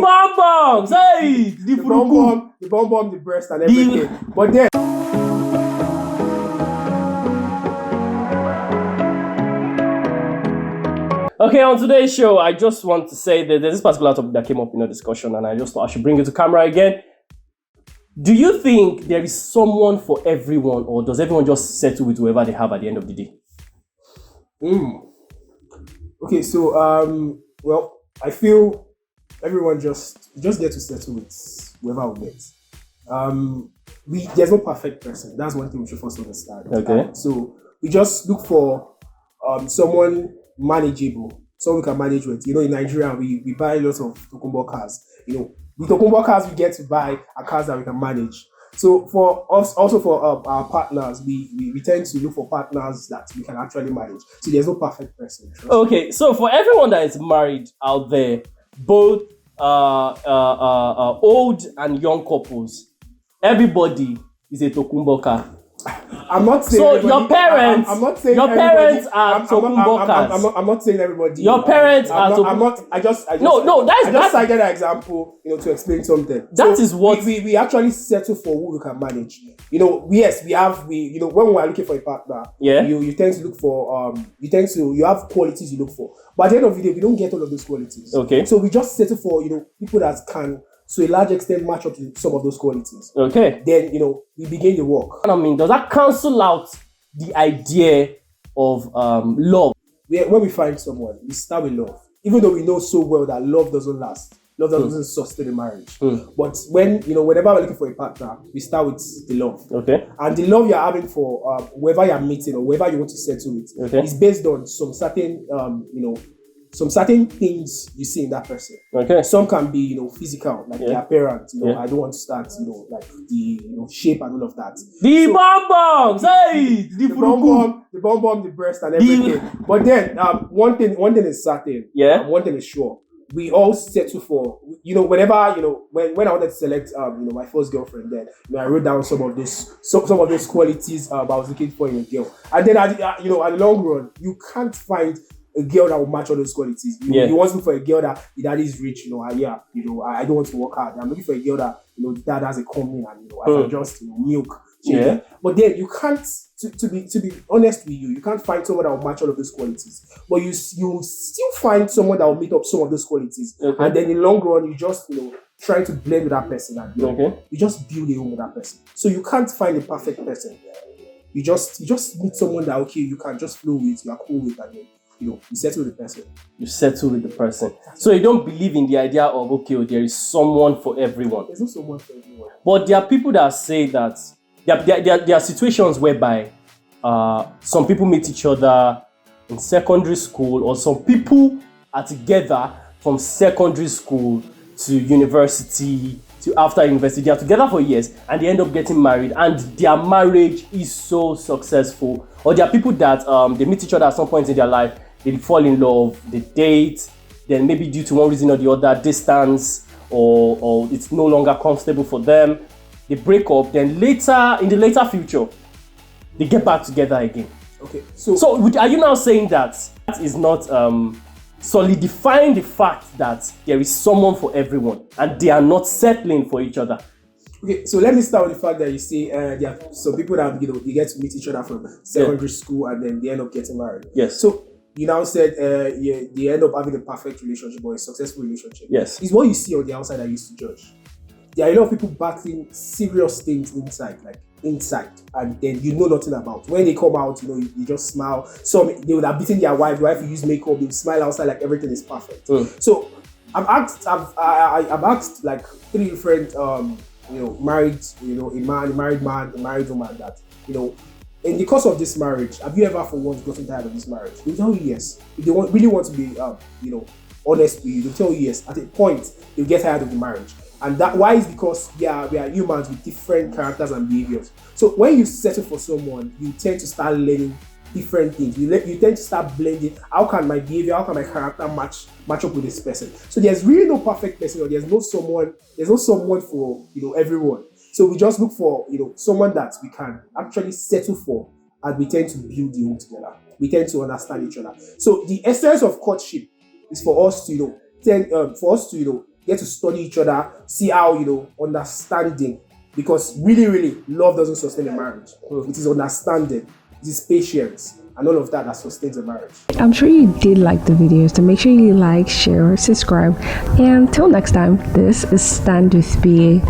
bomb bombs, hey, the bomb, the breast, and everything. But then. Okay, on today's show, I just want to say that there's this particular topic that came up in a discussion, and I just thought I should bring it to camera again. Do you think there is someone for everyone, or does everyone just settle with whoever they have at the end of the day? Okay, so well, I feel everyone just get to settle with whoever we meet. There's no perfect person. That's one thing we should first understand. Okay. So we just look for someone manageable, someone we can manage with. You know, in Nigeria, we buy lots of Tokumbo cars. You know, with Tokumbo cars, we get to buy cars that we can manage. So for us, also for our partners, we tend to look for partners that we can actually manage. So there's no perfect person. Okay, so for everyone that is married out there, both old and young couples, everybody is a Tokumbo car. I'm not saying so your parents. I'm not saying your parents are Tokumbo cars. I'm not saying everybody. Your parents are. I'm not. I just That's cited an example, you know, to explain something. That is what we actually settle for who we can manage. You know, yes, we you know, when we are looking for a partner, yeah, you tend to look for you have qualities you look for, but at the end of the day, we don't get all of those qualities. Okay. So we just settle for, you know, people that can, to a large extent, match up to some of those qualities. Okay. Then, you know, we begin the work. I mean, does that cancel out the idea of love? When we find someone, we start with love. Even though we know so well that love doesn't last. Love doesn't sustain a marriage. But whenever we're looking for a partner, we start with the love. Okay. And the love you're having for whoever you're meeting or whoever you want to settle with is based on some certain, some certain things you see in that person. Okay. Some can be, you know, physical, like their appearance. You know, I don't want to start, you know, like the shape and all of that. The bomb bombs, hey, the bomb, the breast, and everything. But then, one thing is certain. Yeah. One thing is sure. We all settle for, you know, whenever, you know, when I wanted to select, my first girlfriend, then, you know, I wrote down some of those qualities I was looking for in a girl. And then, at the long run, you can't find a girl that will match all those qualities. You want to look for a girl that the dad is rich, you know, I don't want to work hard. I'm looking for a girl that, you know, the dad has a company and, you know, I can just, you know, milk. Yeah. But then you can't, to be honest with you can't find someone that will match all of those qualities. But you still find someone that will meet up some of those qualities. Okay. And then in the long run, you just, you know, try to blend with that person and, you know, you just build a home with that person. So you can't find a perfect person. You just meet someone that, okay, you can just flow with, you are cool with, and you know, you settle with the person. You settle with the person. So you don't believe in the idea of, okay, there is someone for everyone. There's not someone for everyone. But there are people that say that there are situations whereby some people meet each other in secondary school, or some people are together from secondary school to university, to after university. They are together for years and they end up getting married, and their marriage is so successful. Or there are people that they meet each other at some point in their life, they fall in love, they date, then maybe due to one reason or the other, distance, or it's no longer comfortable for them, they break up, then later, in the later future, they get back together again. Okay. So are you now saying that is not solidifying the fact that there is someone for everyone and they are not settling for each other? Okay, so let me start with the fact that you say there are some people that, you know, they get to meet each other from secondary school and then they end up getting married. Yes. So you now said they end up having a perfect relationship or a successful relationship. Yes. It's what you see on the outside that you used to judge. There are a lot of people battling serious things inside, and then you know nothing about. When they come out, you know, you just smile. Some, they would have beaten their wife will use makeup, they smile outside like everything is perfect. So I've asked like 3 different married, you know, a married man, a married woman, that, you know, in the course of this marriage, have you ever for once gotten tired of this marriage? They'll tell you yes. If they really want to be honest with you, they'll tell you yes. At a point, they'll get tired of the marriage. And that why is because we are humans with different characters and behaviors. So when you settle for someone, you tend to start learning different things. You tend to start blending. How can my behavior, how can my character match up with this person? So there's really no perfect person, or there's no someone for, you know, everyone. So we just look for, you know, someone that we can actually settle for, and we tend to build the home together. We tend to understand each other. So the essence of courtship is for us to, you know, get to study each other, see how, understanding. Because really, love doesn't sustain a marriage. It is understanding, it is patience, and all of that sustains a marriage. I'm sure you did like the video, so make sure you like, share, subscribe. And until next time, this is Stand with Biye.